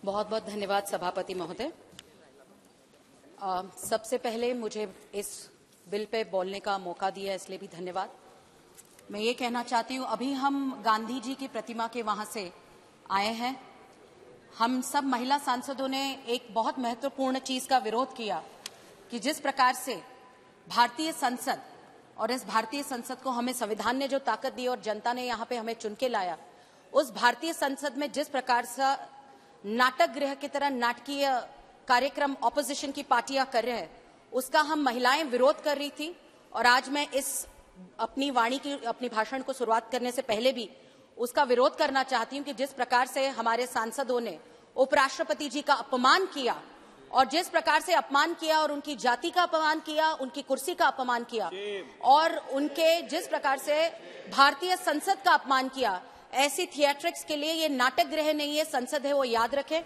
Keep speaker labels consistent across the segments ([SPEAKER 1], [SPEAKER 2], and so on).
[SPEAKER 1] बहुत बहुत धन्यवाद सभापति महोदय। सबसे पहले मुझे इस बिल पे बोलने का मौका दिया इसलिए भी धन्यवाद। मैं ये कहना चाहती हूँ, अभी हम गांधी जी की प्रतिमा के वहां से आए हैं। हम सब महिला सांसदों ने एक बहुत महत्वपूर्ण चीज का विरोध किया कि जिस प्रकार से भारतीय संसद और इस भारतीय संसद को हमें संविधान ने जो ताकत दी और जनता ने यहाँ पे हमें चुन के लाया, उस भारतीय संसद में जिस प्रकार से नाटक गृह की तरह नाटकीय कार्यक्रम ऑपोजिशन की पार्टियां कर रहे हैं, उसका हम महिलाएं विरोध कर रही थी। और आज मैं इस अपनी भाषण को शुरुआत करने से पहले भी उसका विरोध करना चाहती हूं कि जिस प्रकार से हमारे सांसदों ने उपराष्ट्रपति जी का अपमान किया और जिस प्रकार से अपमान किया और उनकी जाति का अपमान किया, उनकी कुर्सी का अपमान किया और उनके जिस प्रकार से भारतीय संसद का अपमान किया, ऐसी थिएट्रिक्स के लिए ये नाटक गृह नहीं है, संसद है, वो याद रखें।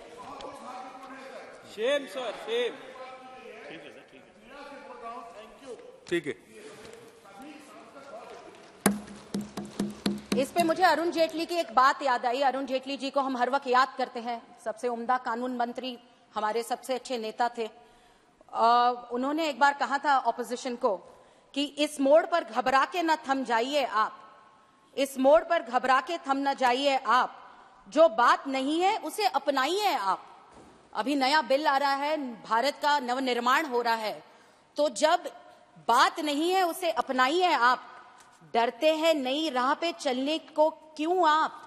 [SPEAKER 2] Shame sir, shame. ठीक है।
[SPEAKER 1] इस पे मुझे अरुण जेटली की एक बात याद आई। अरुण जेटली जी को हम हर वक्त याद करते हैं, सबसे उम्दा कानून मंत्री, हमारे सबसे अच्छे नेता थे। उन्होंने एक बार कहा था ऑपोजिशन को कि इस मोड़ पर घबरा के न थम जाइए आप, इस मोड़ पर घबरा के थम न जाइए आप, जो बात नहीं है उसे अपनाइए आप। अभी नया बिल आ रहा है, भारत का नवनिर्माण हो रहा है, तो जब बात नहीं है उसे अपनाइए आप। डरते हैं नई राह पे चलने को क्यों आप,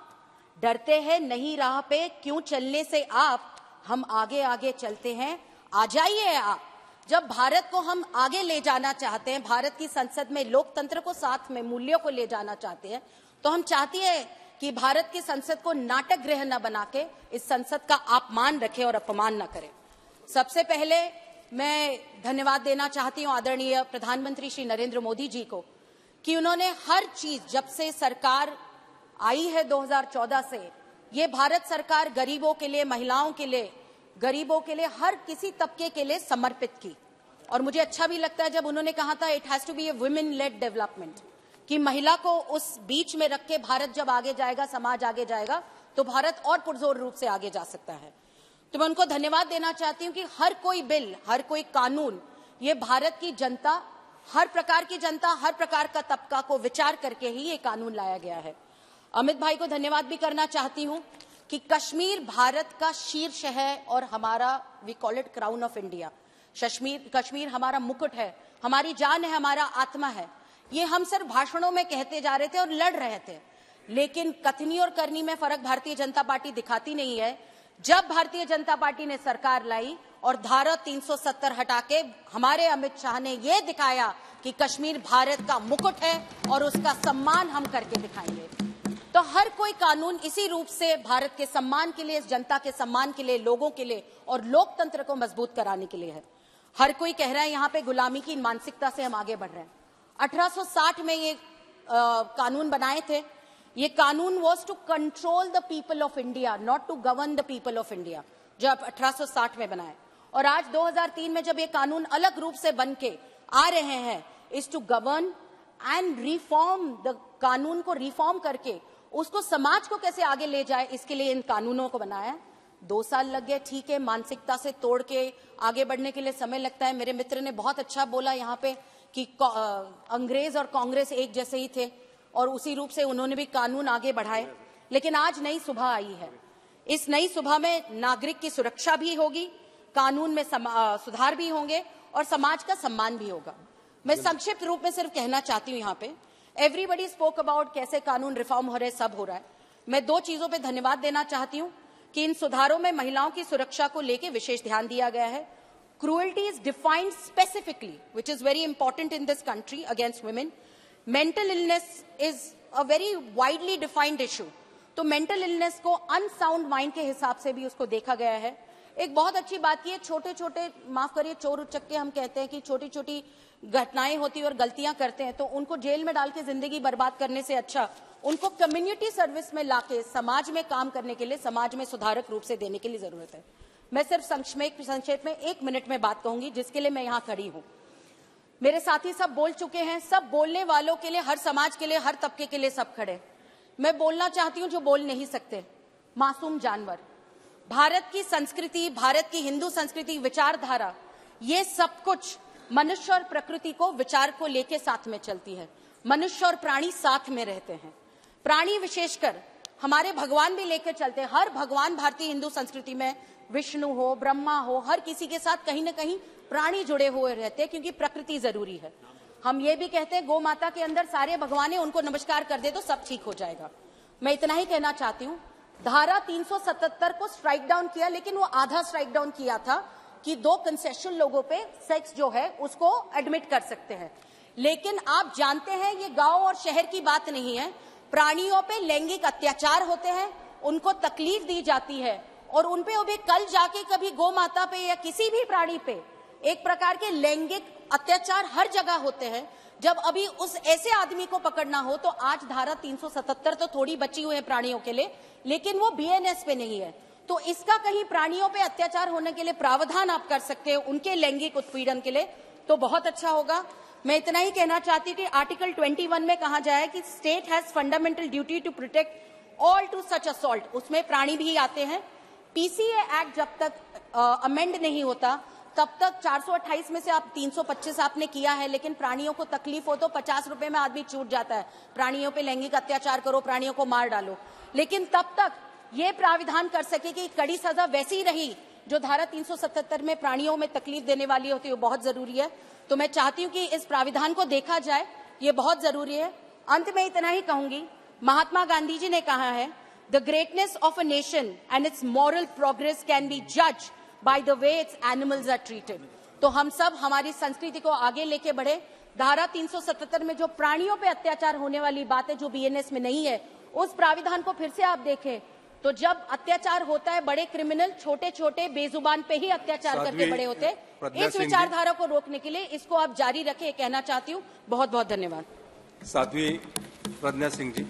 [SPEAKER 1] डरते हैं नई राह पे क्यों चलने से आप, हम आगे आगे चलते हैं, आ जाइए आप। जब भारत को हम आगे ले जाना चाहते हैं, भारत की संसद में लोकतंत्र को साथ में मूल्यों को ले जाना चाहते हैं, तो हम चाहते हैं कि भारत की संसद को नाटक गृह न बना के इस संसद का अपमान रखें और अपमान न करें। सबसे पहले मैं धन्यवाद देना चाहती हूं आदरणीय प्रधानमंत्री श्री नरेंद्र मोदी जी को कि उन्होंने हर चीज, जब से सरकार आई है 2014 से, ये भारत सरकार गरीबों के लिए, महिलाओं के लिए, गरीबों के लिए, हर किसी तबके के लिए समर्पित की। और मुझे अच्छा भी लगता है जब उन्होंने कहा था it has to be a women led development, कि महिला को उस बीच में रख के भारत जब आगे जाएगा, समाज आगे जाएगा, तो भारत और पुरजोर रूप से आगे जा सकता है। तो मैं उनको धन्यवाद देना चाहती हूं कि हर कोई बिल, हर कोई कानून, ये भारत की जनता, हर प्रकार की जनता, हर प्रकार का तबका को विचार करके ही ये कानून लाया गया है। अमित भाई को धन्यवाद भी करना चाहती हूं कि कश्मीर भारत का शीर्ष है और हमारा, we call it crown of India. कश्मीर हमारा मुकुट है, हमारी जान है, हमारा आत्मा है। ये हम सिर्फ भाषणों में कहते जा रहे थे और लड़ रहे थे, लेकिन कथनी और करनी में फर्क भारतीय जनता पार्टी दिखाती नहीं है। जब भारतीय जनता पार्टी ने सरकार लाई और धारा 370 हटा के हमारे अमित शाह ने यह दिखाया कि कश्मीर भारत का मुकुट है और उसका सम्मान हम करके दिखाएंगे। तो हर कोई कानून इसी रूप से भारत के सम्मान के लिए, इस जनता के सम्मान के लिए, लोगों के लिए और लोकतंत्र को मजबूत कराने के लिए है। हर कोई कह रहा है यहाँ पे गुलामी की मानसिकता से हम आगे बढ़ रहे हैं। 1860 में ये कानून बनाए थे। ये कानून was to control the people of India, not to govern the people of India, जो 1860 में बनाए। और आज 2003 में जब ये कानून अलग रूप से बन के आ रहे हैं, is to govern and reform the, कानून को रिफॉर्म करके उसको समाज को कैसे आगे ले जाए, इसके लिए इन कानूनों को बनाया। 2 साल लग गए, ठीक है, मानसिकता से तोड़ के आगे बढ़ने के लिए समय लगता है। मेरे मित्र ने बहुत अच्छा बोला यहाँ पे कि अंग्रेज और कांग्रेस एक जैसे ही थे और उसी रूप से उन्होंने भी कानून आगे बढ़ाए। लेकिन आज नई सुबह आई है, इस नई सुबह में नागरिक की सुरक्षा भी होगी, कानून में सुधार भी होंगे और समाज का सम्मान भी होगा। मैं संक्षिप्त रूप में सिर्फ कहना चाहती हूँ, यहाँ पे एवरीबडी स्पोक अबाउट कैसे कानून रिफॉर्म हो रहे, सब हो रहा है। मैं 2 चीजों पे धन्यवाद देना चाहती हूँ कि इन सुधारों में महिलाओं की सुरक्षा को लेकर विशेष ध्यान दिया गया है। Cruelty is defined specifically, which is very important in this country, against women. Mental illness is a very widely defined issue. तो mental illness को unsound mind के हिसाब से भी उसको देखा गया है। एक बहुत अच्छी बात ये, छोटे छोटे, माफ करिए, चोर उचक्के हम कहते हैं कि छोटी छोटी घटनाएं होती और गलतियां करते हैं, तो उनको जेल में डाल के जिंदगी बर्बाद करने से अच्छा उनको कम्युनिटी सर्विस में लाके समाज में काम करने के लिए, समाज में सुधारक रूप से देने के लिए जरूरत है। मैं सिर्फ संक्षेप में 1 मिनट में बात कहूंगी, जिसके लिए मैं यहां खड़ी हूं। मेरे साथी सब बोल चुके हैं, सब बोलने वालों के लिए, हर समाज के लिए, हर तबके के लिए सब खड़े। मैं बोलना चाहती हूं जो बोल नहीं सकते, मासूम जानवर। भारत की संस्कृति, भारत की हिंदू संस्कृति, विचारधारा, ये सब कुछ मनुष्य और प्रकृति को विचार को लेके साथ में चलती है। मनुष्य और प्राणी साथ में रहते हैं। प्राणी विशेषकर हमारे भगवान भी लेकर चलते हैं। हर भगवान भारतीय हिंदू संस्कृति में, विष्णु हो, ब्रह्मा हो, हर किसी के साथ कहीं ना कहीं प्राणी जुड़े हुए रहते हैं, क्योंकि प्रकृति जरूरी है। हम ये भी कहते हैं गौ माता के अंदर सारे भगवान हैं, उनको नमस्कार कर दे तो सब ठीक हो जाएगा। मैं इतना ही कहना चाहती हूँ, धारा 377 को स्ट्राइक डाउन किया, लेकिन वो आधा स्ट्राइक डाउन किया था कि 2 कंसेशन लोगों पे सेक्स जो है उसको एडमिट कर सकते हैं। लेकिन आप जानते हैं ये गांव और शहर की बात नहीं है। प्राणियों पे लैंगिक अत्याचार होते हैं, उनको तकलीफ दी जाती है, और उन पे भी कल जाके कभी गौ माता पे या किसी भी प्राणी पे एक प्रकार के लैंगिक अत्याचार हर जगह होते हैं। जब अभी उस ऐसे आदमी को पकड़ना हो तो आज धारा 377 तो थोड़ी बची हुई है प्राणियों के लिए, लेकिन वो बीएनएस पे नहीं है। तो इसका कहीं प्राणियों पे अत्याचार होने के लिए प्रावधान आप कर सकते हैं, उनके लैंगिक उत्पीड़न के लिए, तो बहुत अच्छा होगा। मैं इतना ही कहना चाहती हूँ कि आर्टिकल 21 में कहा जाए है कि state has fundamental duty to protect all to such assault, उसमें प्राणी भी आते हैं। पीसीए एक्ट जब तक अमेंड नहीं होता तब तक 428 में से आप 325 आपने किया है, लेकिन प्राणियों को तकलीफ हो तो 50 रुपए में आदमी छूट जाता है। प्राणियों पे लैंगिक अत्याचार करो, प्राणियों को मार डालो, लेकिन तब तक ये प्राविधान कर सके कि कड़ी सजा वैसी ही रही जो धारा 377 में प्राणियों में तकलीफ देने वाली होती है, वो बहुत जरूरी है। तो मैं चाहती हूँ कि इस प्राविधान को देखा जाए, ये बहुत जरूरी है। अंत में इतना ही कहूंगी, महात्मा गांधी जी ने कहा है, the greatness of a nation and its moral progress can be जज by the way its animals are treated. तो हम सब हमारी संस्कृति को आगे लेके बढ़े। धारा 377 में जो प्राणियों पे अत्याचार होने वाली बात है, जो बीएनएस में नहीं है, उस प्राविधान को फिर से आप देखें तो जब अत्याचार होता है, बड़े क्रिमिनल छोटे छोटे बेजुबान पे ही अत्याचार करके बड़े होते हैं। इस विचारधारा को रोकने के लिए इसको आप जारी रखें, कहना चाहती हूँ। बहुत बहुत धन्यवाद।
[SPEAKER 2] साध्वी प्रज्ञा सिंह जी।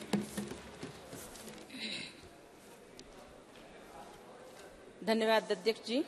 [SPEAKER 3] धन्यवाद अध्यक्ष जी।